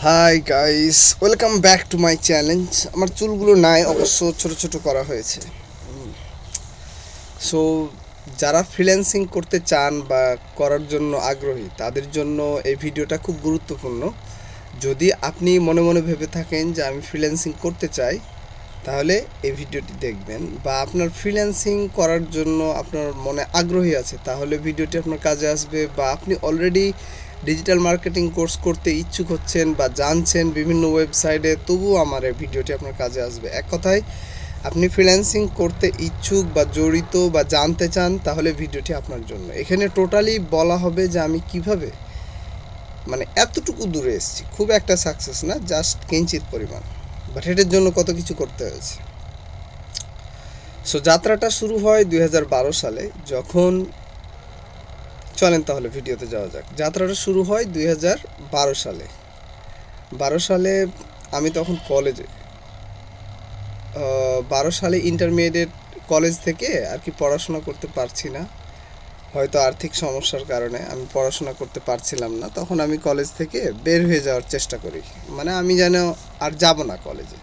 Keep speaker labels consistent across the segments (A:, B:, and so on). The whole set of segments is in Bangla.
A: Hi guys, welcome back to my challenge. আমার চুলগুলো নাই, অবশ্য ছোট ছোট করা হয়েছে। সো যারা ফ্রিল্যান্সিং করতে চান বা করার জন্য আগ্রহী, তাদের জন্য এই ভিডিওটা খুব গুরুত্বপূর্ণ। যদি আপনি মনে মনে ভেবে থাকেন যে আমি ফ্রিল্যান্সিং করতে চাই, তাহলে এই ভিডিওটি দেখবেন। বা আপনার ফ্রিল্যান্সিং করার জন্য আপনার মনে আগ্রহী আছে, তাহলে ভিডিওটি আপনার কাজে আসবে। বা আপনি অলরেডি ডিজিটাল মার্কেটিং কোর্স করতে ইচ্ছুক হচ্ছেন বা জানছেন বিভিন্ন ওয়েবসাইটে, তবুও আমার এই ভিডিওটি আপনার কাজে আসবে। এক কথায়, আপনি ফ্রিল্যান্সিং করতে ইচ্ছুক বা জড়িত বা জানতে চান, তাহলে ভিডিওটি আপনার জন্য। এখানে টোটালি বলা হবে যে আমি কিভাবে এতটুকু দূরে এসেছি, খুব একটা সাকসেস না, জাস্ট কিঞ্চিত পরিমাণ, বাট এটার জন্য কত কিছু করতে হয়েছে। সো যাত্রাটা শুরু হয় 2012 সালে, যখন চলেন তাহলে ভিডিওতে যাওয়া যাক। যাত্রাটা শুরু হয় 2012 সালে। 12 সালে আমি তখন কলেজে, 12 সালে ইন্টারমিডিয়েট কলেজ থেকে আর কি পড়াশোনা করতে পারছি না, হয়তো আর্থিক সমস্যার কারণে আমি পড়াশোনা করতে পারছিলাম না। তখন আমি কলেজ থেকে বের হয়ে যাওয়ার চেষ্টা করি, আমি যেন আর যাব না কলেজে।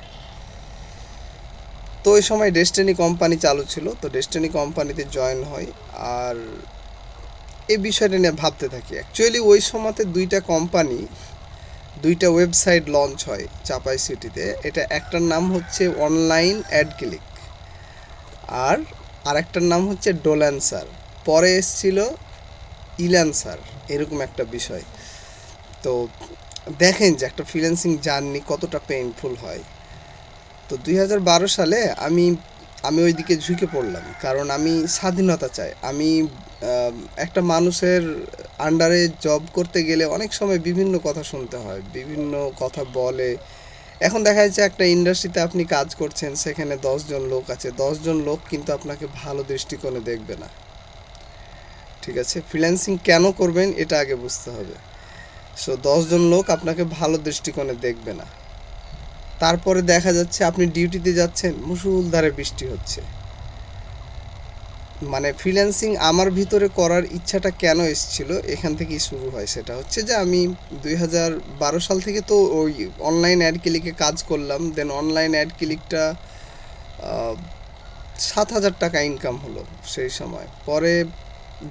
A: তো ওই সময় ডেস্টিনি কোম্পানি চালু ছিল, তো ডেস্টিনি কোম্পানিতে জয়েন হই। আর এই বিষয়টা নিয়ে ভাবতে থাকি। অ্যাকচুয়ালি ওই সময়তে দুইটা ওয়েবসাইট লঞ্চ হয় চাপাই সিটিতে। এটা একটার নাম হচ্ছে অনলাইন অ্যাড ক্লিক, আর আরেকটার নাম হচ্ছে ডোল্যান্সার। পরে এসছিল ইল্যান্সার, এরকম একটা বিষয়। তো দেখেন যে একটা ফ্রিল্যান্সিং জার্নি কতটা পেইনফুল হয়। তো 2012 সালে আমি আমি ওই দিকে ঝুঁকে পড়লাম, কারণ আমি স্বাধীনতা চাই। আমি একটা মানুষের আন্ডারে জব করতে গেলে অনেক সময় বিভিন্ন কথা শুনতে হয়, বিভিন্ন কথা বলে। এখন দেখা যাচ্ছে একটা ইন্ডাস্ট্রিতে আপনি কাজ করছেন, সেখানে 10 জন লোক আছে, 10 জন লোক কিন্তু আপনাকে ভালো দৃষ্টিকোণে দেখবে না। ঠিক আছে, ফ্রিল্যান্সিং কেন করবেন এটা আগে বুঝতে হবে। সো 10 জন লোক আপনাকে ভালো দৃষ্টিকোণে দেখবে না। তারপরে দেখা যাচ্ছে আপনি ডিউটিতে যাচ্ছেন, মুষলধারে বৃষ্টি হচ্ছে। ফ্রিল্যান্সিং আমার ভিতরে করার ইচ্ছাটা কেন এসেছিল, এখান থেকেই শুরু হয়। সেটা হচ্ছে যে আমি 2012 সাল থেকে তো ওই অনলাইন অ্যাড ক্লিকে কাজ করলাম। দেন অনলাইন অ্যাড ক্লিকটা 7,000 টাকা ইনকাম হলো সেই সময়। পরে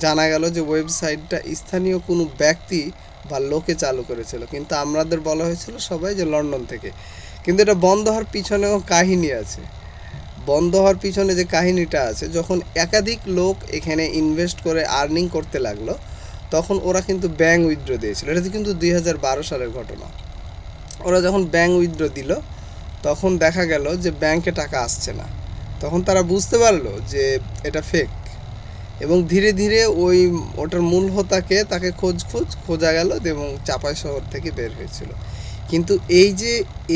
A: জানা গেল যে ওয়েবসাইটটা স্থানীয় কোনো ব্যক্তি বা লোকে চালু করেছিল, কিন্তু আমাদের বলা হয়েছিল সবাই যে লন্ডন থেকে। কিন্তু এটা বন্ধ হওয়ার পিছনেও কাহিনী আছে। বন্ধ হওয়ার পিছনে যে কাহিনীটা আছে, যখন একাধিক লোক এখানে ইনভেস্ট করে আর্নিং করতে লাগলো, তখন ওরা কিন্তু ব্যাঙ্ক উইথড্র দিয়েছিল। এটা কিন্তু 2012 সালের ঘটনা। ওরা যখন ব্যাঙ্ক উইথড্র দিল, তখন দেখা গেল যে ব্যাংকে টাকা আসছে না। তখন তারা বুঝতে পারলো যে এটা ফেক, এবং ধীরে ধীরে ওটার মূল হোতাকে তাকে খোঁজা গেল, এবং চাপাই শহর থেকে বের হয়েছিল। কিন্তু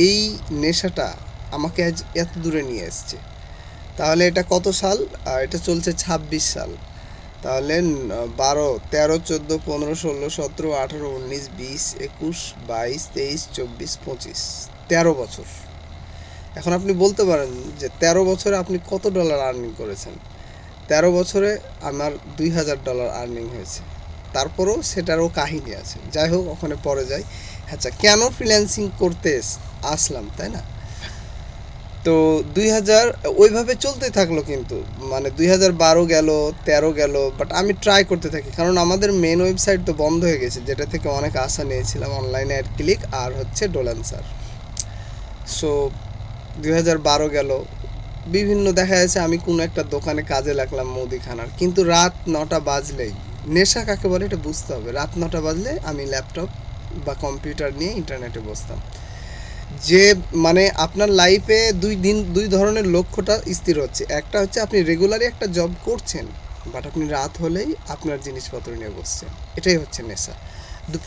A: এই নেশাটা আমাকে আজ এত দূরে নিয়ে এসছে। তাহলে এটা কত সাল? এটা চলছে 26 সাল। তাহলে 12, 13, 14, 15, 16, 17, 18, 19, 20, 21, 22, 23, 24, 13 বছর। এখন আপনি বলতে পারেন যে 13 বছরে আপনি কত ডলার আর্নিং করেছেন। 13 বছরে আমার $2,000 আর্নিং হয়েছে। তারপরেও সেটারও কাহিনী আছে, যাই হোক ওখানে পরে যাই। আচ্ছা, কেন ফ্রিল্যান্সিং করতে আসলাম, তাই না? তো 2000 ওইভাবে চলতে থাকলো, কিন্তু 2012 গেল, 13 গেল, বাট আমি ট্রাই করতে থাকি, কারণ আমাদের মেন ওয়েবসাইট তো বন্ধ হয়ে গেছে, যেটা থেকে অনেক আশা নিয়েছিলাম, অনলাইনে অ্যাড ক্লিক আর হচ্ছে ডোল্যান্সার। সো 2012 গেল, বিভিন্ন দেখা যাচ্ছে আমি কোনো একটা দোকানে কাজে লাগলাম মুদিখানার, কিন্তু রাত 9টা বাজলেই, নেশা কাকে বলে এটা বুঝতে হবে, রাত 9টা বাজলে আমি ল্যাপটপ বা কম্পিউটার নিয়ে ইন্টারনেটে বসতাম। যে আপনার লাইফে দুই ধরনের লক্ষ্যটা স্থির হচ্ছে। একটা হচ্ছে আপনি রেগুলারই একটা জব করছেন, বাট আপনি রাত হলেই আপনার জিনিসপত্র নিয়ে বসছেন। এটাই হচ্ছে নেশা।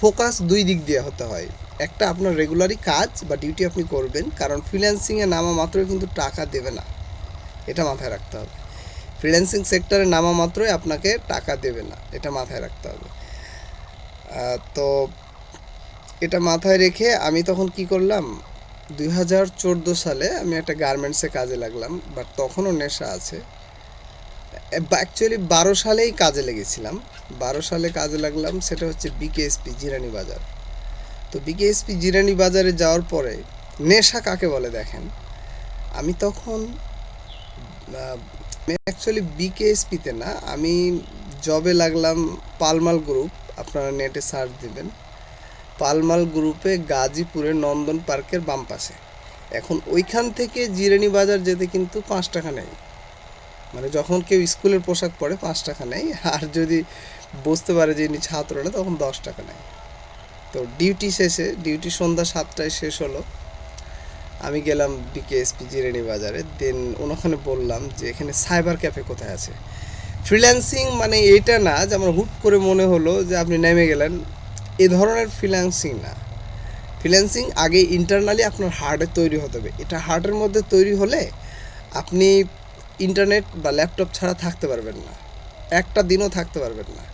A: ফোকাস দুই দিক দিয়ে হতে হয়। একটা, আপনার রেগুলারই কাজ বা ডিউটি আপনি করবেন, কারণ ফ্রিল্যান্সিংয়ে নামা মাত্রই কিন্তু টাকা দেবে না, এটা মাথায় রাখতে হবে। ফ্রিল্যান্সিং সেক্টরে নামা মাত্রই আপনাকে টাকা দেবে না, এটা মাথায় রাখতে হবে। তো এটা মাথায় রেখে আমি তখন কি করলাম, 2014 সালে আমি একটা গার্মেন্টসে কাজে লাগলাম, বাট তখনও নেশা আছে। অ্যাকচুয়ালি 12 সালেই কাজে লেগেছিলাম। 12 সালে কাজে লাগলাম, সেটা হচ্ছে বিকেএসপি জিরানি বাজার। তো বিকেএসপি জিরানি বাজারে যাওয়ার পরে নেশা কাকে বলে দেখেন, আমি তখন অ্যাকচুয়ালি বিকেএসপিতে না, আমি জবে লাগলাম পালমাল গ্রুপ। আপনারা নেটে সার্চ দিবেন, পালমাল গ্রুপে গাজীপুরের নন্দন পার্কের বাম পাশে। এখন ওইখান থেকে জিরানি বাজার যেতে কিন্তু 5 টাকা নেয়, মানে যখন কেউ স্কুলের পোশাক পরে 5 টাকা নেয়, আর যদি বুঝতে পারে যে ইনি ছাত্র না তখন 10 টাকা নেয়। তো ডিউটি শেষে, ডিউটি সন্ধ্যা 7টায় শেষ হলো, আমি গেলাম বিকেএসপি জিরানি বাজারে। দেন ওখানে বললাম যে এখানে সাইবার ক্যাফে কোথায় আছে। ফ্রিল্যান্সিং মানে এটা না যে আমার হুট করে মনে হলো যে আপনি নেমে গেলেন, এ ধরনের ফ্রিল্যান্সিং না। ফ্রিল্যান্সিং আগে ইন্টারনালি আপনার হার্ডে তৈরি হতে হবে। এটা হার্টের মধ্যে তৈরি হলে আপনি ইন্টারনেট বা ল্যাপটপ ছাড়া থাকতে পারবেন না, একটা দিনও থাকতে পারবেন না।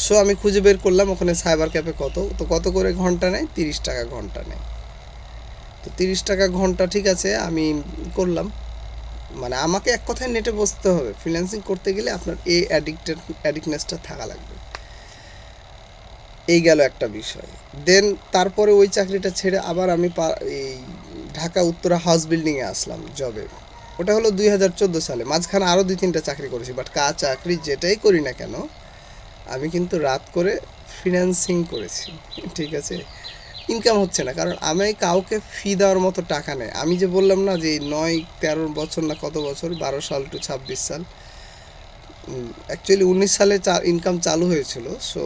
A: সো আমি খুঁজে বের করলাম ওখানে সাইবার ক্যাফে কত, তো কত করে ঘন্টা নেয়, 30 টাকা ঘন্টা নেয়। তো 30 টাকা ঘন্টা, ঠিক আছে, আমি করলাম। মানে আমাকে এক কথায় নেটে বসতে হবে। ফ্রিল্যান্সিং করতে গেলে আপনার এই অ্যাডিক্টনেসটা থাকা লাগবে। এই গেল একটা বিষয়। দেন তারপরে ওই চাকরিটা ছেড়ে আবার আমি এই ঢাকা উত্তরা হাউস বিল্ডিংয়ে আসলাম জবে। ওটা হলো 2014 সালে। মাঝখানে আরও 2-3টা চাকরি করেছি, বাট চাকরি যেটাই করি না কেন আমি কিন্তু রাত করে ফিন্যান্সিং করেছি, ঠিক আছে। ইনকাম হচ্ছে না, কারণ আমি কাউকে ফি দেওয়ার মতো টাকা নেই। আমি যে বললাম না যে 9-13 বছর না কত বছর, 12 সাল টু 26 সাল, অ্যাকচুয়ালি 19 সালে ইনকাম চালু হয়েছিল। সো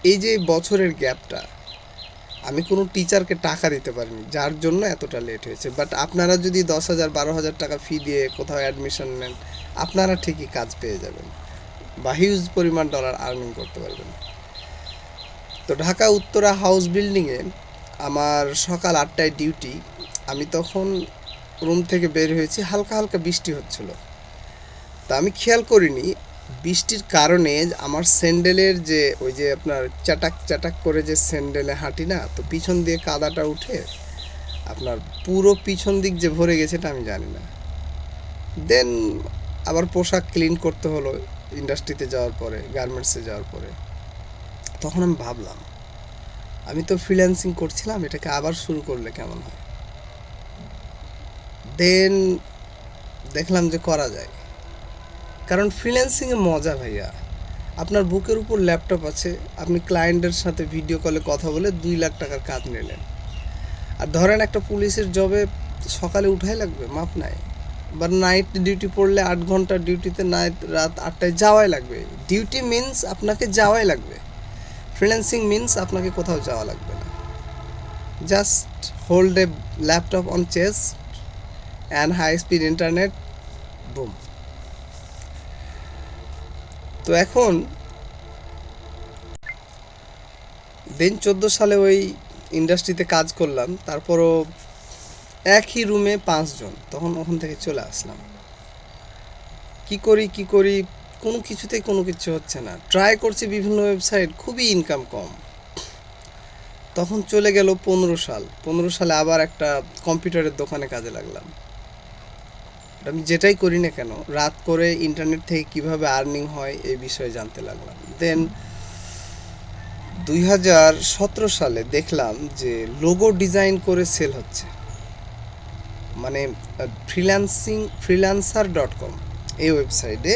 A: এই যে বছরের গ্যাপটা, আমি কোনো টিচারকে টাকা দিতে পারিনি, যার জন্য এতটা লেট হয়েছে। বাট আপনারা যদি 10,000-12,000 টাকা ফি দিয়ে কোথাও অ্যাডমিশন নেন, আপনারা ঠিকই কাজ পেয়ে যাবেন বা হিউজ পরিমাণ ডলার আর্নিং করতে পারবেন। তো ঢাকা উত্তরা হাউস বিল্ডিংয়ে আমার সকাল 8টায় ডিউটি। আমি তখন রুম থেকে বের হয়েছি, হালকা হালকা বৃষ্টি হচ্ছিল। তা আমি খেয়াল করিনি বৃষ্টির কারণে আমার স্যান্ডেলের যে ওই যে আপনার চাটাক চাটাক করে যে স্যান্ডেলে হাঁটি না, তো পিছন দিয়ে কাদাটা উঠে আপনার পুরো পিছন দিক যে ভরে গেছে এটা আমি জানি না। দেন আবার পোশাক ক্লিন করতে হলো ইন্ডাস্ট্রিতে যাওয়ার পরে, গার্মেন্টসে যাওয়ার পরে। তখন আমি ভাবলাম আমি তো ফ্রিল্যান্সিং করছিলাম, এটাকে আবার শুরু করলে কেমন হয়। দেন দেখলাম যে করা যায়, কারণ ফ্রিল্যান্সিংয়ে মজা ভাইয়া। আপনার বুকের উপর ল্যাপটপ আছে, আপনি ক্লায়েন্টের সাথে ভিডিও কলে কথা বলে 2 লাখ টাকার কাজ নিলেন। আর ধরেন একটা পুলিশের জবে সকালে উঠাই লাগবে, মাপ নাই, বা নাইট ডিউটি পড়লে 8 ঘন্টা ডিউটিতে নাইট রাত 8টায় যাওয়াই লাগবে। ডিউটি মিনস আপনাকে যাওয়াই লাগবে, ফ্রিল্যান্সিং মিনস আপনাকে কোথাও যাওয়া লাগবে না। Just hold a laptop on chest and high speed internet, boom. তো এখন দিন 14 সালে ওই ইন্ডাস্ট্রিতে কাজ করলাম, তারপরও একই রুমে 5 জন, তখন ওখান থেকে চলে আসলাম। কি করি কোনো কিছুতেই কোনো কিছু হচ্ছে না। ট্রাই করছি বিভিন্ন ওয়েবসাইট, খুবই ইনকাম কম। তখন চলে গেল 15 সালে আবার একটা কম্পিউটারের দোকানে কাজে লাগলাম। আমি যেটাই করি না কেন রাত করে ইন্টারনেট থেকে কিভাবে আর্নিং হয় এই বিষয়ে জানতে লাগলাম। দেন 2017 সালে দেখলাম যে লোগো ডিজাইন করে সেল হচ্ছে, মানে freelancer.com এই ওয়েবসাইটে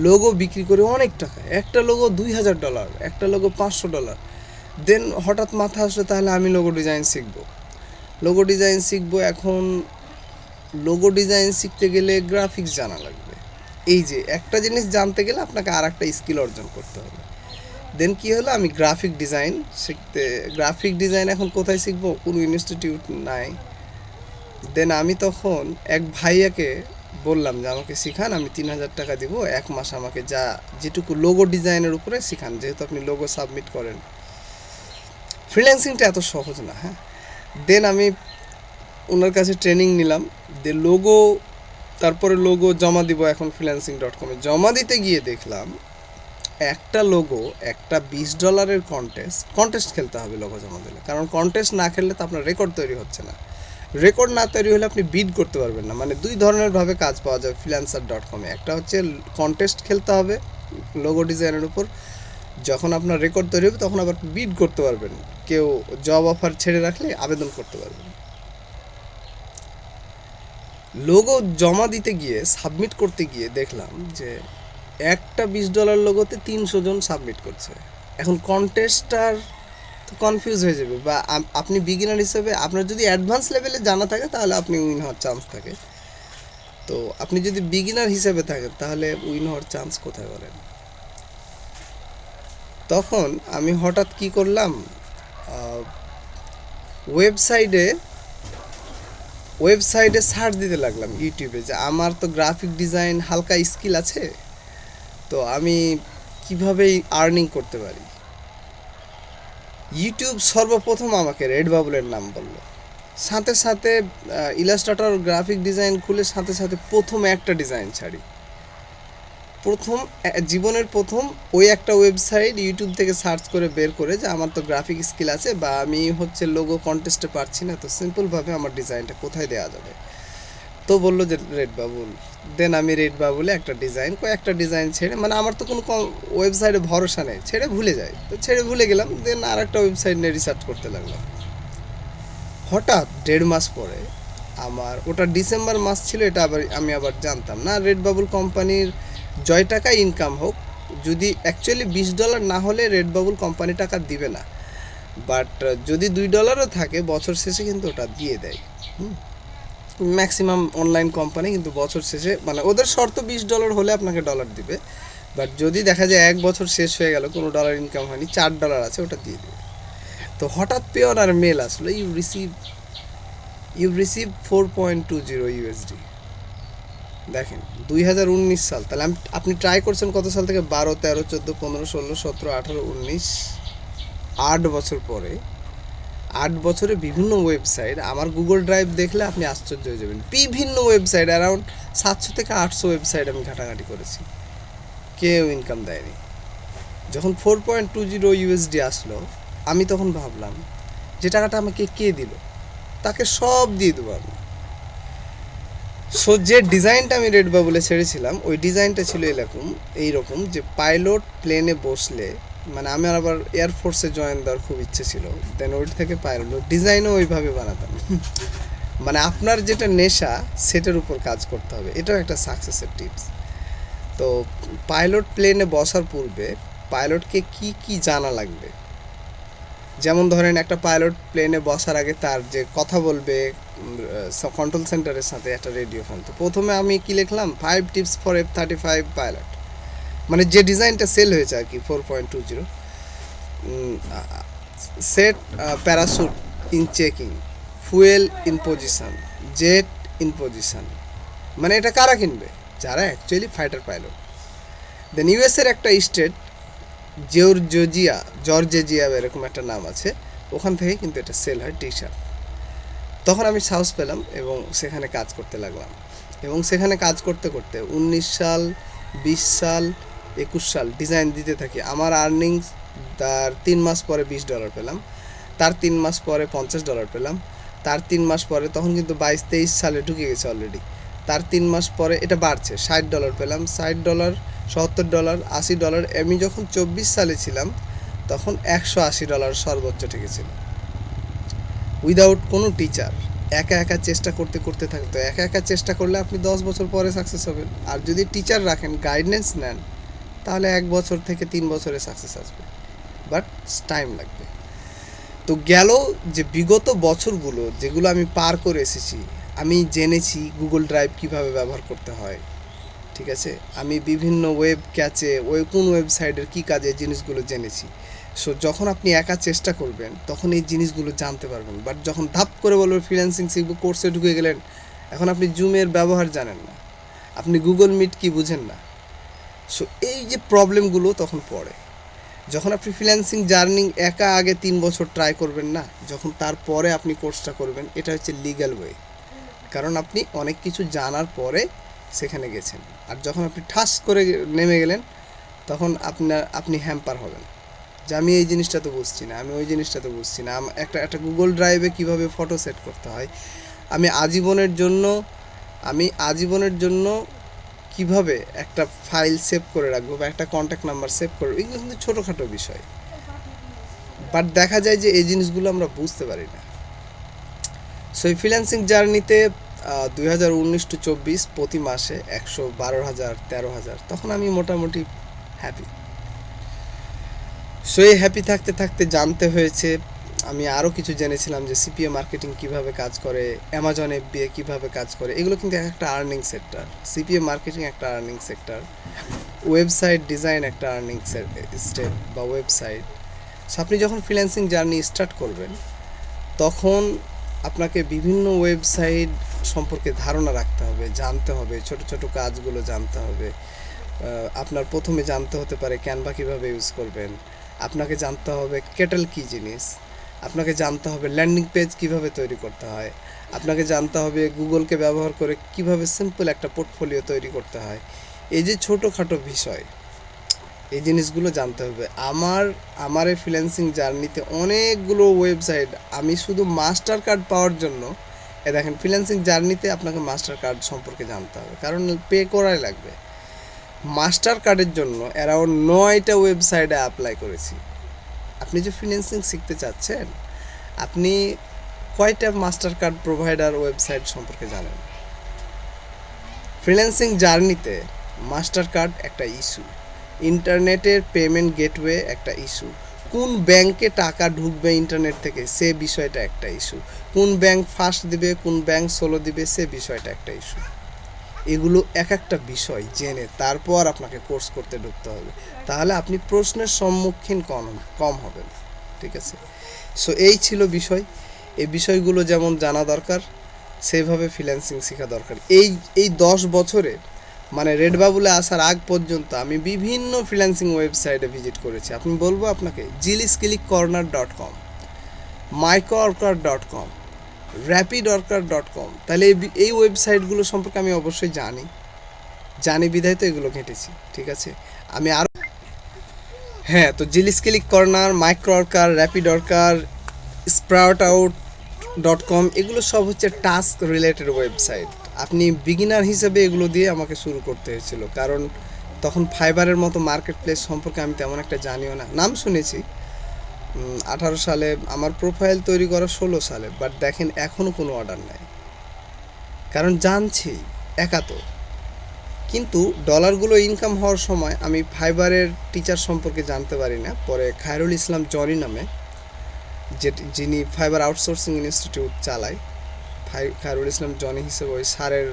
A: লোগো বিক্রি করে অনেক টাকা। একটা লোগো $2,000, একটা লোগো $500। দেন হঠাৎ মাথা আসলো তাহলে আমি লোগো ডিজাইন শিখবো। এখন লোগো ডিজাইন শিখতে গেলে গ্রাফিক্স জানা লাগবে। এই যে একটা জিনিস জানতে গেলে আপনাকে আর একটা স্কিল অর্জন করতে হবে। দেন কি হলো, আমি গ্রাফিক ডিজাইন এখন কোথায় শিখবো, কোনো ইনস্টিটিউট নাই। দেন আমি তখন এক ভাইয়াকে বললাম যে আমাকে শিখান, আমি 3,000 টাকা দিব, 1 মাস আমাকে যেটুকু লোগো ডিজাইনের উপরে শিখান, যেহেতু আপনি লোগো সাবমিট করেন। ফ্রিল্যান্সিংটা এত সহজ না, হ্যাঁ। দেন আমি ওনার কাছে ট্রেনিং নিলাম, তারপরে লোগো জমা দিব। এখন freelancing.com জমা দিতে গিয়ে দেখলাম একটা লোগো, একটা $20 কন্টেস্ট খেলতে হবে লোগো জমা দিলে, কারণ কন্টেস্ট না খেললে তো আপনার রেকর্ড তৈরি হচ্ছে না। রেকর্ড না তৈরি হলে আপনি বিড করতে পারবেন না। মানে 2 ধরনের ভাবে কাজ পাওয়া যায় freelancer.com একটা হচ্ছে কন্টেস্ট খেলতে হবে লোগো ডিজাইনের উপর, যখন আপনার রেকর্ড তৈরি হবে তখন আবার বিড করতে পারবেন, কেউ জব অফার ছেড়ে রাখলে আবেদন করতে পারবেন। লোগো জমা দিতে গিয়ে সাবমিট করতে গিয়ে দেখলাম যে একটা $20 লোগোতে 300 জন সাবমিট করছে। এখন কন্টেস্টার তো কনফিউজ হয়ে যাবে, বা আপনি বিগিনার হিসেবে আপনার যদি অ্যাডভান্স লেভেলে জানা থাকে তাহলে আপনি উইন হওয়ার চান্স থাকে। তো আপনি যদি বিগিনার হিসেবে থাকেন তাহলে উইন হওয়ার চান্স কোথায় বলেন? তখন আমি হঠাৎ কি করলাম, ওয়েবসাইটে ওয়েবসাইটে সার্চ দিতে লাগলাম ইউটিউবে, যে আমার তো গ্রাফিক ডিজাইন হালকা স্কিল আছে, তো আমি কিভাবে আর্নিং করতে পারি। ইউটিউব সর্বপ্রথম আমাকে রেড বাবলের নাম বলল। সাথে সাথে ইলাস্ট্রেটর গ্রাফিক ডিজাইন খুলে সাথে সাথে প্রথম একটা ডিজাইন ছাড়ি। জীবনের প্রথম ওই একটা ওয়েবসাইট ইউটিউব থেকে সার্চ করে বের করে যে আমার তো গ্রাফিক স্কিল আছে, বা আমি লোগো কন্টেস্টে পারছি না, তো সিম্পলভাবে আমার ডিজাইনটা কোথায় দেওয়া যাবে। তো বললো যে রেড বাবুল। দেন আমি রেড বাবুলে কয়েকটা ডিজাইন ছেড়ে, মানে আমার তো কোনো ওয়েবসাইটে ভরসা নেই, ছেড়ে ভুলে যাই, তো ছেড়ে ভুলে গেলাম। দেন আর একটা ওয়েবসাইট নিয়ে রিসার্চ করতে লাগলাম। হঠাৎ 1.5 মাস পরে, আমার ওটা ডিসেম্বর মাস ছিল, এটা আমি আবার জানতাম না, রেড বাবুল কোম্পানির জয় টাকা ইনকাম হোক, যদি অ্যাকচুয়ালি $20 না হলে রেড বাবুল কোম্পানি টাকা দিবে না, বাট যদি $2 থাকে বছর শেষে কিন্তু ওটা দিয়ে দেয়। ম্যাক্সিমাম অনলাইন কোম্পানি কিন্তু বছর শেষে, মানে ওদের শর্ত $20 হলে আপনাকে ডলার দিবে, বাট যদি দেখা যায় 1 বছর শেষ হয়ে গেল কোনো ডলার ইনকাম হয়নি, $4 আছে, ওটা দিয়ে দেবে। তো হঠাৎ পেওর আর মেল আসলো, ইউ রিসিভ 4.20 USD। দেখেন 2019 সাল, তাহলে আপনি ট্রাই করছেন কত সাল থেকে? 12, 13, 14, 15, 16, 17, 18, 19, 8 বছর পরে। 8 বছরে বিভিন্ন ওয়েবসাইট, আমার গুগল ড্রাইভ দেখলে আপনি আশ্চর্য হয়ে যাবেন, বিভিন্ন ওয়েবসাইট, অ্যারাউন্ড 700 থেকে 800 ওয়েবসাইট আমি ঘাটাঘাটি করেছি, কেউ ইনকাম দেয়নি। যখন 4.20 USD আসলো, আমি তখন ভাবলাম যে টাকাটা আমাকে কে দিল, তাকে সব দিয়ে দেবো আমি। সো যে ডিজাইনটা আমি রেড বাবুলে ছেড়েছিলাম, ওই ডিজাইনটা ছিল এইরকম যে পাইলট প্লেনে বসলে, মানে আমার আবার এয়ারফোর্সে জয়েন দেওয়ার খুব ইচ্ছে ছিল, দেন ওই থেকে পাইলট ডিজাইনও ওইভাবে বানাতাম। মানে আপনার যেটা নেশা সেটার উপর কাজ করতে হবে, এটাও একটা সাকসেসের টিপস। তো পাইলট প্লেনে বসার পূর্বে পাইলটকে কি কি জানা লাগবে, যেমন ধরেন একটা পাইলট প্লেনে বসার আগে তার যে কথা বলবে কন্ট্রোল সেন্টারের সাথে একটা রেডিও ফোন। তো প্রথমে আমি কি লিখলাম, 5 টিপস ফর F-35 পাইলট, মানে যে ডিজাইনটা সেল হয়েছে আর কি 4.20। Set parachute in checking, fuel in position, jet in position. মানে এটা কারা কিনবে? যারা অ্যাকচুয়ালি ফাইটার পাইলট। দেন ইউএসের একটা স্টেট জর্জিয়া এরকম একটা নাম আছে, ওখান থেকে কিন্তু এটা সেল হয় টি শার্ট। তখন আমি সাহস পেলাম এবং সেখানে কাজ করতে লাগলাম, এবং সেখানে কাজ করতে করতে 19 সাল, 20 সাল, 21 সাল ডিজাইন দিতে থাকি। আমার আর্নিংস তার 3 মাস পরে $20 পেলাম, তার 3 মাস পরে $50 পেলাম, তার 3 মাস পরে, তখন কিন্তু 22-23 সালে ঢুকে গেছে অলরেডি, তার 3 মাস পরে এটা বাড়ছে, $60 পেলাম, $60, $70, $80। আমি যখন 24 সালে ছিলাম তখন $180 সর্বোচ্চ ঠেকেছিল, উইদাউট কোনো টিচার। একা চেষ্টা করতে করতে থাকতো। একা চেষ্টা করলে আপনি 10 বছর পরে সাকসেস হবেন, আর যদি টিচার রাখেন, গাইডেন্স নেন, তাহলে 1 বছর থেকে 3 বছরে সাকসেস আসবে, বাট টাইম লাগবে। তো গেল যে বিগত বছরগুলো যেগুলো আমি পার করে এসেছি, আমি জেনেছি গুগল ড্রাইভ কীভাবে ব্যবহার করতে হয়, ঠিক আছে, আমি বিভিন্ন ওয়েব ক্যাচে কোন ওয়েবসাইটের কী কাজে জিনিসগুলো জেনেছি। সো যখন আপনি একা চেষ্টা করবেন তখন এই জিনিসগুলো জানতে পারবেন, বাট যখন ধাপ করে বলবেন ফ্রিল্যান্সিং শিখবো, কোর্সে ঢুকে গেলেন, এখন আপনি জুমের ব্যবহার জানেন না, আপনি গুগল মিট কি বুঝেন না। সো এই যে প্রবলেমগুলো তখন পড়ে, যখন আপনি ফ্রিল্যান্সিং জার্নি একা আগে 3 বছর ট্রাই করবেন না, যখন তারপরে আপনি কোর্সটা করবেন, এটা হচ্ছে লিগ্যাল ওয়ে, কারণ আপনি অনেক কিছু জানার পরে সেখানে গেছেন। আর যখন আপনি ঠাস করে নেমে গেলেন তখন আপনি হ্যাম্পার হবেন, যে আমি এই জিনিসটা তো বুঝছি না, আমি ওই জিনিসটা তো বুঝছি না, একটা গুগল ড্রাইভে কীভাবে ফটো সেট করতে হয়, আমি আজীবনের জন্য কিভাবে একটা ফাইল সেভ করে রাখবো বা একটা কন্ট্যাক্ট নাম্বার সেভ করে রাখবো, এগুলো কিন্তু ছোটোখাটো বিষয়, বাট দেখা যায় যে এই জিনিসগুলো আমরা বুঝতে পারি না। সো এই ফ্রিল্যান্সিং জার্নিতে 2019-24 প্রতি মাসে 112,000 13,000, তখন আমি মোটামুটি হ্যাপি। সো এই হ্যাপি থাকতে থাকতে জানতে হয়েছে, আমি আরও কিছু জেনেছিলাম যে সিপিএ মার্কেটিং কিভাবে কাজ করে, অ্যামাজন এফবিএ কিভাবে কাজ করে, এগুলো কিন্তু একটা আর্নিং সেক্টর। সিপিএ মার্কেটিং একটা আর্নিং সেক্টর, ওয়েবসাইট ডিজাইন একটা আর্নিং স্টেপ বা ওয়েবসাইট। সো আপনি যখন ফ্রিল্যান্সিং জার্নি স্টার্ট করবেন তখন আপনাকে বিভিন্ন ওয়েবসাইট সম্পর্কে ধারণা রাখতে হবে, জানতে হবে, ছোট ছোট কাজগুলো জানতে হবে। আপনার প্রথমে জানতে হতে পারে ক্যানভা কীভাবে ইউজ করবেন, আপনাকে জানতে হবে কেটেল কী জিনিস, আপনাকে জানতে হবে ল্যান্ডিং পেজ কিভাবে তৈরি করতে হয়, আপনাকে জানতে হবে গুগলকে ব্যবহার করে কিভাবে সিম্পল একটা পোর্টফোলিও তৈরি করতে হয়। এই যে ছোটোখাটো বিষয়, এই জিনিসগুলো জানতে হবে। আমার এই ফ্রিল্যান্সিং জার্নিতে অনেকগুলো ওয়েবসাইট, আমি শুধু মাস্টার কার্ড পাওয়ার জন্য, দেখেন ফ্রিল্যান্সিং জার্নিতে আপনাকে মাস্টার কার্ড সম্পর্কে জানতে হবে, কারণ পে করাই লাগবে। মাস্টার কার্ডের জন্য অ্যারাউন্ড 9টা ওয়েবসাইটে অ্যাপ্লাই করেছি। আপনি যে ফ্রিল্যান্সিং শিখতে চাচ্ছেন, আপনি কয়টা মাস্টার কার্ড প্রোভাইডার ওয়েবসাইট সম্পর্কে জানেন? ফ্রিল্যান্সিং জার্নিতে মাস্টার কার্ড একটা ইস্যু, ইন্টারনেটের পেমেন্ট গেটওয়ে একটা ইস্যু, কোন ব্যাংকে টাকা ঢুকবে ইন্টারনেট থেকে সে বিষয়টা একটা ইস্যু, কোন ব্যাংক ফার্স্ট দিবে কোন ব্যাংক সোলো দিবে সে বিষয়টা একটা ইস্যু। এগুলো এক একটা বিষয় জেনে তারপর আপনাকে কোর্স করতে ঢুকতে হবে, তাহলে আপনি প্রশ্নের সম্মুখীন কম হবেন। ঠিক আছে? সো এই ছিল বিষয়। এই বিষয়গুলো যেমন জানা দরকার, সেইভাবে ফ্রিল্যান্সিং শেখা দরকার। এই 10 বছরে মানে রেড বাবুলে আসার আগ পর্যন্ত আমি বিভিন্ন ফ্রিল্যান্সিং ওয়েবসাইটে ভিজিট করেছি। আপনি বলবো আপনাকে jillskillicorner.com, mycoworker.com, rapidworker.com, তাহলে এই ওয়েবসাইটগুলো সম্পর্কে আমি অবশ্যই জানি বিধায় তো এগুলো ঘেঁটেছি। ঠিক আছে? আমি আরও হ্যাঁ, তো জিলিস্কিলিক কর্নার, মাইক্রোওয়ার্কার, র্যাপিডওয়ার্কার, স্প্রাউটআউট.com, এগুলো সব হচ্ছে টাস্ক রিলেটেড ওয়েবসাইট। আপনি বিগিনার হিসেবে এগুলো দিয়ে আমাকে শুরু করতে হয়েছিল, কারণ তখন ফাইবারের মতো মার্কেট প্লেস সম্পর্কে আমি তেমন একটা জানিও না, নাম শুনেছি। 18 সালে আমার প্রোফাইল তৈরি করা, 16 সালে, বাট দেখেন এখনও কোনো অর্ডার নাই, কারণ জানছি একা তো। কিন্তু ডলারগুলো ইনকাম হওয়ার সময় আমি ফাইবারের টিচার সম্পর্কে জানতে পারি না, পরে খায়রুল ইসলাম জনি নামে যিনি ফাইবার আউটসোর্সিং ইনস্টিটিউট চালায়, খায়রুল ইসলাম জনি হিসেবে ওই স্যারের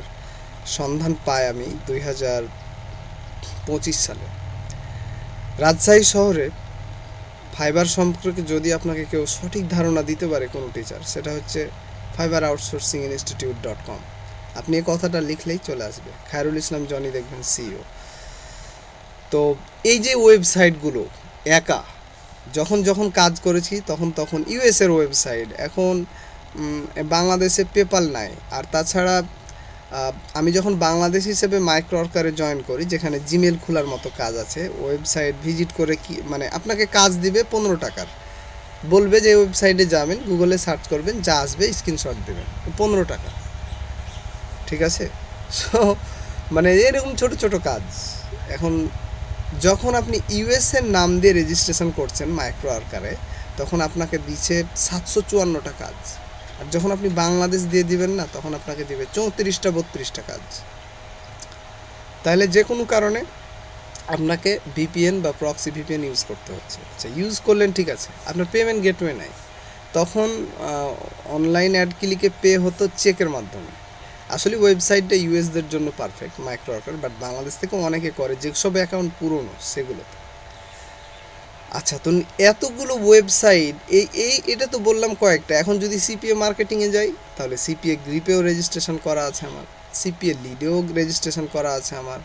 A: সন্ধান পাই আমি 2025 সালে। রাজশাহী শহরে ফাইবার সম্পর্কে যদি আপনাকে কেউ সঠিক ধারণা দিতে পারে কোনো টিচার, সেটা হচ্ছে fiberoutsourcinginstitute.com। আপনি এই কথাটা লিখলেই চলে আসবে, খায়রুল ইসলাম জনি দেখবেন সিইও। তো এই যে ওয়েবসাইটগুলো একা যখন কাজ করেছি তখন ইউএসের ওয়েবসাইট, এখন বাংলাদেশে পেপাল নাই। আর তাছাড়া আমি যখন বাংলাদেশ হিসেবে মাইক্রোওয়ার্কারে জয়েন করি, যেখানে জিমেল খোলার মতো কাজ আছে, ওয়েবসাইট ভিজিট করে কি মানে আপনাকে কাজ দিবে 15 টাকার, বলবে যে ওয়েবসাইটে যাবেন, গুগলে সার্চ করবেন, যা আসবে স্ক্রিনশট দেবেন, 15 টাকা। ঠিক আছে? সো মানে এরকম ছোট ছোট কাজ। এখন যখন আপনি ইউএসের নাম দিয়ে রেজিস্ট্রেশন করছেন মাইক্রোওয়ার্কারে, তখন আপনাকে দিচ্ছে 754টা কাজ, আর যখন আপনি বাংলাদেশ দিয়ে দিবেন না, তখন আপনাকে দিবে 34-32টা কাজ। তাহলে যে কোনো কারণে আপনাকে ভিপিএন বা প্রক্সি ভিপিএন ইউজ করতে হচ্ছে। আচ্ছা, ইউজ করলেন, ঠিক আছে, আপনার পেমেন্ট গেটওয়ে নাই, তখন অনলাইন অ্যাড ক্লিকে পে হতো চেকের মাধ্যমে। আসলে ওয়েবসাইটটা ইউএসদের জন্য পারফেক্ট মাইক্রোওয়ার্কার, বাট বাংলাদেশ থেকে অনেকে করে যেসব অ্যাকাউন্ট পুরনো সেগুলোতে। আচ্ছা, তো এতগুলো ওয়েবসাইট, এটা তো বললাম কয়েকটা। এখন যদি সিপিএ মার্কেটিংয়ে যাই, তাহলে সিপিএ গ্রিপেও রেজিস্ট্রেশন করা আছে আমার, সিপিএ লিডেও রেজিস্ট্রেশন করা আছে আমার।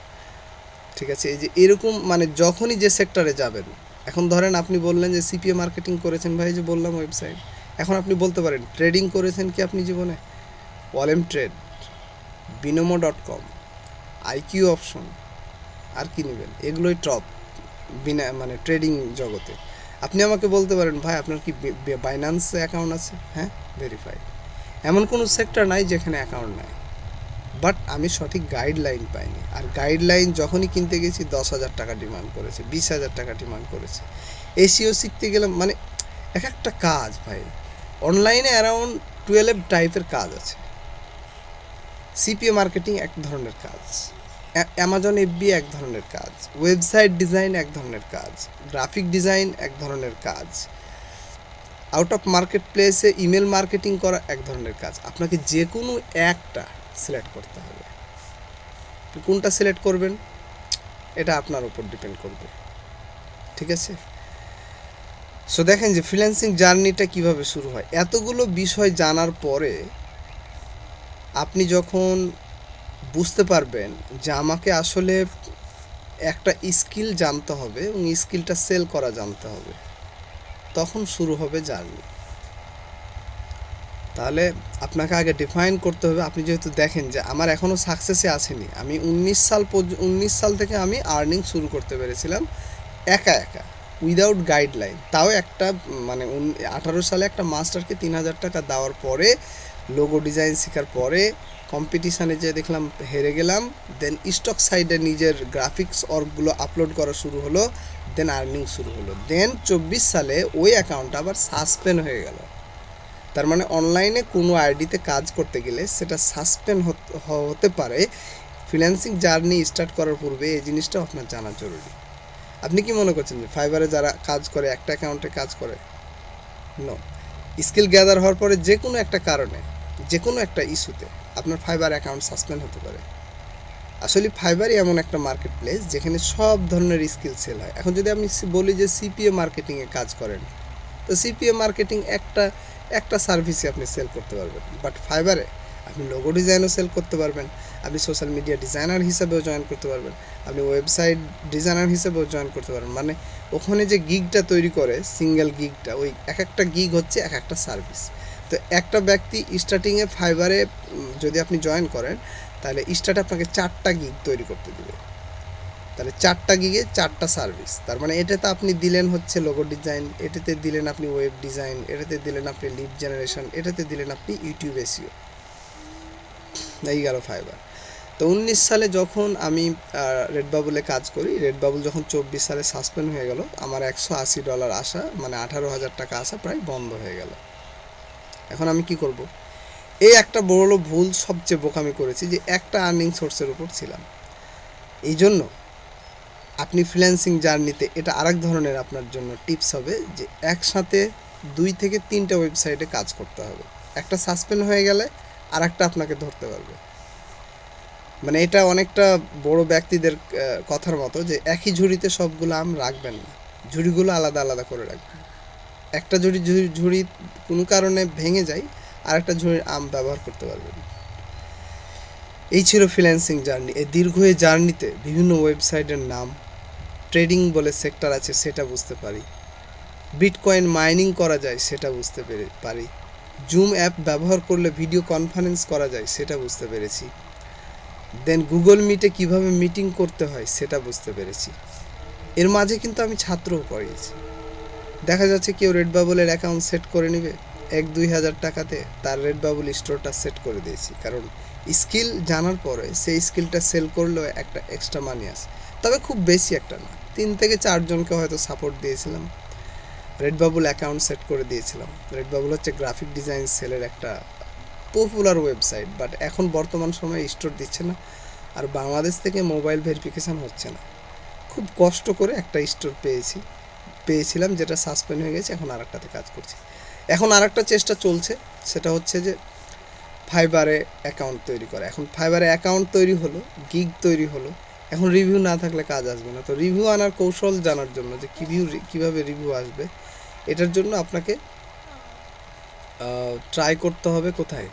A: ঠিক আছে? এই যে এরকম মানে যখনই যে সেক্টরে যাবেন, এখন ধরেন আপনি বললেন যে সিপিএ মার্কেটিং করেছেন ভাই, যে বললাম ওয়েবসাইট, এখন আপনি বলতে পারেন ট্রেডিং করেছেন কি আপনি জীবনে? ওয়ালেম ট্রেড, বিনোমো.com, আইকিউ অপশন, আর কি নেবেন? এগুলোই টপ মানে ট্রেডিং জগতে। আপনি আমাকে বলতে পারেন ভাই আপনার কি বাইন্যান্সে অ্যাকাউন্ট আছে? হ্যাঁ, ভেরিফাইড। এমন কোনো সেক্টর নাই যেখানে অ্যাকাউন্ট নাই। বাট আমি সঠিক গাইডলাইন পাইনি। আর গাইডলাইন যখনই কিনতে গেছি 10,000 টাকা ডিমান্ড করেছে, 20,000 টাকা ডিমান্ড করেছে। এসিও শিখতে গেলাম, মানে এক একটা কাজ ভাই, অনলাইনে অ্যারাউন্ড 12 টাইপের কাজ আছে। সিপিএ মার্কেটিং এক ধরনের কাজ, অ্যামাজন এফবি এক ধরনের কাজ, ওয়েবসাইট ডিজাইন এক ধরনের কাজ, গ্রাফিক ডিজাইন এক ধরনের কাজ, আউট অফ মার্কেট প্লেসে ইমেল মার্কেটিং করা এক ধরনের কাজ। আপনাকে যে কোনো একটা সিলেক্ট করতে হবে। কোনটা সিলেক্ট করবেন এটা আপনার উপর ডিপেন্ড করবে, ঠিক আছে? সো দেখেন যে ফ্রিল্যান্সিং জার্নিটা কিভাবে শুরু হয়। এতগুলো বিষয় জানার পরে আপনি যখন বুঝতে পারবেন যে আমাকে আসলে একটা স্কিল জানতে হবে এবং স্কিলটা সেল করা জানতে হবে, তখন শুরু হবে জার্নি। তাহলে আপনাকে আগে ডিফাইন করতে হবে। আপনি যেহেতু দেখেন যে আমার এখনও সাকসেসে আসেনি, আমি 19 সাল থেকে আমি আর্নিং শুরু করতে পেরেছিলাম একা একা, উইদাউট গাইডলাইন। তাও একটা মানে 18 সালে একটা মাস্টারকে 3,000 টাকা দেওয়ার পরে, লোগো ডিজাইন শেখার পরে কম্পিটিশানে যে দেখলাম হেরে গেলাম, দেন স্টক সাইডে নিজের গ্রাফিক্স ওয়ার্কগুলো আপলোড করা শুরু হলো, দেন আর্নিং শুরু হলো। দেন 24 সালে ওই অ্যাকাউন্ট আবার সাসপেন্ড হয়ে গেল। তার মানে অনলাইনে কোনো আইডিতে কাজ করতে গেলে সেটা সাসপেন্ড হতে পারে। ফ্রিল্যান্সিং জার্নি স্টার্ট করার পূর্বে এই জিনিসটা আপনার জানা জরুরি। আপনি কি মনে করছেন যে ফাইবারে যারা কাজ করে একটা অ্যাকাউন্টে কাজ করে? নো। স্কিল গ্যাদার হওয়ার পরে যে কোনো একটা কারণে, যে কোনো একটা ইস্যুতে আপনার ফাইবার অ্যাকাউন্ট সাসপেন্ড হতে পারে। আসলে ফাইবারই এমন একটা মার্কেট প্লেস যেখানে সব ধরনের স্কিল সেল হয়। এখন যদি আমি বলি যে সিপিএ মার্কেটিংয়ে কাজ করেন, তো সিপিএ মার্কেটিং একটা সার্ভিসই আপনি সেল করতে পারবেন। বাট ফাইবারে আপনি লোগো ডিজাইনও সেল করতে পারবেন, আপনি সোশ্যাল মিডিয়া ডিজাইনার হিসেবেও জয়েন করতে পারবেন, আপনি ওয়েবসাইট ডিজাইনার হিসেবেও জয়েন করতে পারবেন। মানে ওখানে যে গিগটা তৈরি করে, সিঙ্গেল গিগটা, ওই এক একটা গিগ হচ্ছে এক একটা সার্ভিস। তো একটা ব্যক্তি স্টার্টিংয়ে ফাইবারে যদি আপনি জয়েন করেন, তাহলে স্টার্টে আপনাকে 4টা গিগ তৈরি করতে দেবে। তাহলে 4টা গিগে 4টা সার্ভিস। তার মানে এটাতে আপনি দিলেন হচ্ছে লোগো ডিজাইন, এটাতে দিলেন আপনি ওয়েব ডিজাইন, এটাতে দিলেন আপনি লিড জেনারেশন, এটাতে দিলেন আপনি ইউটিউব এসইও। এই গেল ফাইবার। তো 19 সালে যখন আমি রেড বাবুলে কাজ করি, রেড বাবুল যখন 24 সালে সাসপেন্ড হয়ে গেল, আমার $180 আসা, মানে 18,000 টাকা আসা প্রায় বন্ধ হয়ে গেল। এখন আমি কি করব? এই একটা বড় ভুল, সবচেয়ে বোকামি করেছি যে একটা আর্নিং সোর্সের উপর ছিলাম। এই জন্য আপনি ফ্রিল্যান্সিং জার্নিতে এটা আরেক ধরনের আপনার জন্য টিপস হবে যে একসাথে 2 থেকে 3টা ওয়েবসাইটে কাজ করতে হবে। একটা সাসপেন্ড হয়ে গেলে আর একটা আপনাকে ধরতে পারবে। মানে এটা অনেকটা বড় ব্যক্তিদের কথার মতো যে একই ঝুড়িতে সবগুলো আম রাখবেন না, ঝুড়িগুলো আলাদা আলাদা করে রাখবেন। একটা ঝুড়ি কোনো কারণে ভেঙে যায়, আর একটা ঝুড়ির আম ব্যবহার করতে পারবেন। এই ছিল ফ্রিল্যান্সিং জার্নি। এই দীর্ঘ এই জার্নিতে বিভিন্ন ওয়েবসাইটের নাম, ট্রেডিং বলে সেক্টর আছে সেটা বুঝতে পারি, বিটকয়েন মাইনিং করা যায় সেটা বুঝতে পারি, জুম অ্যাপ ব্যবহার করলে ভিডিও কনফারেন্স করা যায় সেটা বুঝতে পেরেছি, দেন গুগল মিটে কিভাবে মিটিং করতে হয় সেটা বুঝতে পেরেছি। এর মাঝে কিন্তু আমি ছাত্রও পড়িয়েছি। দেখা যাচ্ছে কেউ রেড বাবলের অ্যাকাউন্ট সেট করে নেবে 1-2 হাজার টাকাতে, তার রেড বাবল স্টোরটা সেট করে দিয়েছি। কারণ স্কিল জানার পরে সেই স্কিলটা সেল করলেও একটা এক্সট্রা মানি আসে, তবে খুব বেশি একটা না, 3 থেকে 4 জনকে হয়তো সাপোর্ট দিয়েছিলাম, রেড বাবল অ্যাকাউন্ট সেট করে দিয়েছিলাম। রেড বাবল হচ্ছে গ্রাফিক ডিজাইন সেলের একটা পপুলার ওয়েবসাইট, বাট এখন বর্তমান সময়ে স্টোর দিচ্ছে না, আর বাংলাদেশ থেকে মোবাইল ভেরিফিকেশান হচ্ছে না। খুব কষ্ট করে একটা স্টোর পেয়েছিলাম, যেটা সাসপেন্ড হয়ে গেছে, এখন আরেকটাতে কাজ করছি। এখন আরেকটা চেষ্টা চলছে, সেটা হচ্ছে যে ফাইবারে অ্যাকাউন্ট তৈরি করা। এখন ফাইবারে অ্যাকাউন্ট তৈরি হলো, গিগ তৈরি হলো, এখন রিভিউ না থাকলে কাজ আসবে না। তো রিভিউ আনার কৌশল জানার জন্য যে কীভাবে রিভিউ আসবে, এটার জন্য আপনাকে ট্রাই করতে হবে কোথায়,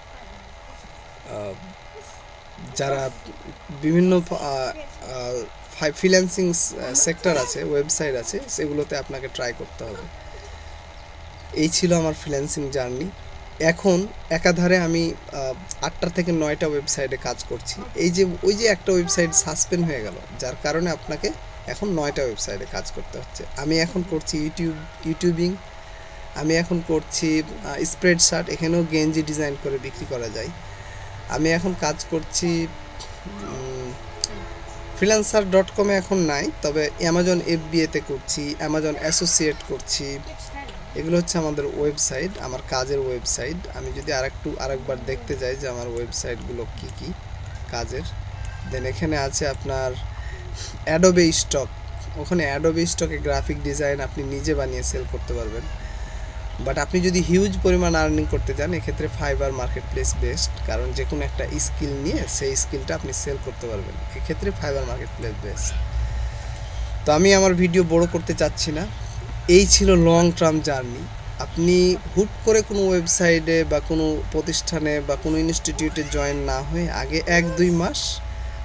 A: যারা বিভিন্ন ফ্রিল্যান্সিং সেক্টর আছে, ওয়েবসাইট আছে, সেগুলোতে আপনাকে ট্রাই করতে হবে। এই ছিল আমার ফ্রিল্যান্সিং জার্নি। এখন একাধারে আমি 8টা থেকে 9টা ওয়েবসাইটে কাজ করছি। ওই যে একটা ওয়েবসাইট সাসপেন্ড হয়ে গেল, যার কারণে আপনাকে এখন 9টা ওয়েবসাইটে কাজ করতে হচ্ছে। আমি এখন করছি ইউটিউবিং, আমি এখন করছি স্প্রেডশার্ট, এখানেও গেঞ্জি ডিজাইন করে বিক্রি করা যায়। আমি এখন কাজ করছি freelancer.com এ এখন নাই, তবে অ্যামাজন এফবিএতে করছি, অ্যামাজন অ্যাসোসিয়েট করছি। এগুলো হচ্ছে আমাদের ওয়েবসাইট, আমার কাজের ওয়েবসাইট। আমি যদি আরেকবার দেখতে যাই যে আমার ওয়েবসাইটগুলো কি কি কাজের, দেন এখানে আছে আপনার অ্যাডোবে স্টক। ওখানে অ্যাডোবে স্টকে গ্রাফিক ডিজাইন আপনি নিজে বানিয়ে সেল করতে পারবেন। বাট আপনি যদি হিউজ পরিমাণ আর্নিং করতে চান, এক্ষেত্রে ফাইবার মার্কেট প্লেস বেস্ট, কারণ যে কোনো একটা স্কিল নিয়ে সেই স্কিলটা আপনি সেল করতে পারবেন। এক্ষেত্রে ফাইবার মার্কেট প্লেস বেস্ট। তো আমি আমার ভিডিও বড় করতে চাচ্ছি না, এই ছিল লং টার্ম জার্নি। আপনি হুট করে কোনো ওয়েবসাইটে বা কোনো প্রতিষ্ঠানে বা কোনো ইনস্টিটিউটে জয়েন না হয়ে আগে 1-2 মাস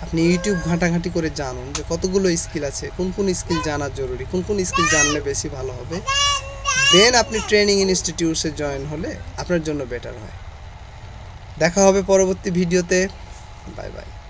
A: আপনি ইউটিউব ঘাঁটাঘাঁটি করে জানুন যে কতগুলো স্কিল আছে, কোন কোন স্কিল জানা জরুরি, কোন কোন স্কিল জানলে বেশি ভালো হবে। দেন আপনি ট্রেনিং ইনস্টিটিউটসে জয়েন হলে আপনার জন্য বেটার হয়। দেখা হবে পরবর্তী ভিডিওতে। Bye bye.